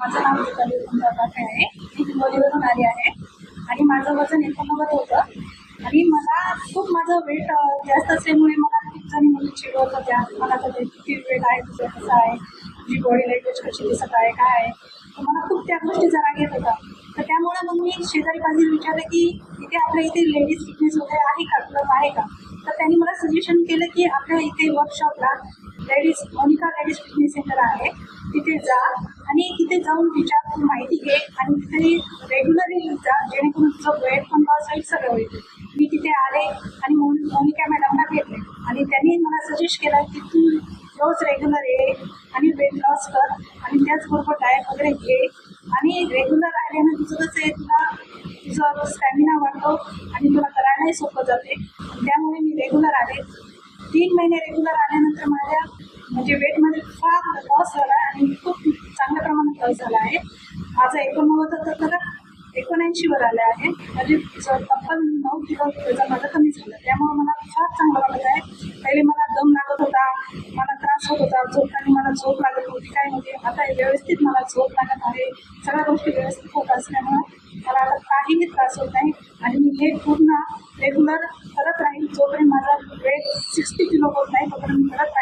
माझं नाव दीपाली पाठे आहे. मी हिंगोलीवरून आली आहे आणि माझं वजन 89 होतं आणि मला खूप माझं वेट जास्त असल्यामुळे मला खूप जणी मुली चिडवत होत्या. मला तर किती वेट आहे तुझं, कसं आहे, तुझी बॉडी लँग्वेज कशी दिसत आहे, काय आहे. तर मला खूप त्या गोष्टीचा राग येत होता. तर त्यामुळे मग मी शेजारी पाजारी विचारलं की इथे आपल्या इथे लेडीज फिटनेस वगैरे आहे का, क्लब आहे का. तर त्यांनी मला सजेशन केलं की आपल्या इथे वर्कशॉपला मोनिका लेडीज फिटनेस सेंटर आहे, तिथे जा आणि तिथे जाऊन विचार, माहिती घे आणि तिथे रेग्युलरली जा, जेणेकरून तुझं वेट पण लॉस होईल, सगळं होईल. मी तिथे आले आणि मोनिका मॅडमला भेटले आणि त्यांनी मला सजेस्ट केला की तू रोज रेग्युलर ये आणि वेट लॉस कर आणि त्याचबरोबर डाएट वगैरे घे आणि रेग्युलर राहिल्यानं तुझं कसं आहे, तुझं स्टॅमिना वाढतो आणि तुला करायलाही सोपं जाते. त्यामुळे मी रेग्युलर आले. 3 महिने रेग्युलर आल्यानंतर माझ्या म्हणजे वेटमध्ये फार लॉस झाला आणि खूप चांगल्या प्रमाणात लॉस झाला आहे. माझं 89 होतं तर 79वर आलं आहे. म्हणजे तब्बल 9 किलो वजन माझं कमी झालं. त्यामुळे मला फार चांगलं वाटत आहे. पहिले मला दम लागत होता, मला त्रास होत होता, झोपताना मला झोप लागत होती, काय म्हणजे आता व्यवस्थित मला झोप लागत आहे. सगळ्या गोष्टी व्यवस्थित होत असल्यामुळं मला आता काहीही त्रास होत नाही आणि मी हे पूर्ण रेग्युलर करत राहील. जोपर्यंत माझा वेट 60 किलो होत नाही तोपर्यंत करत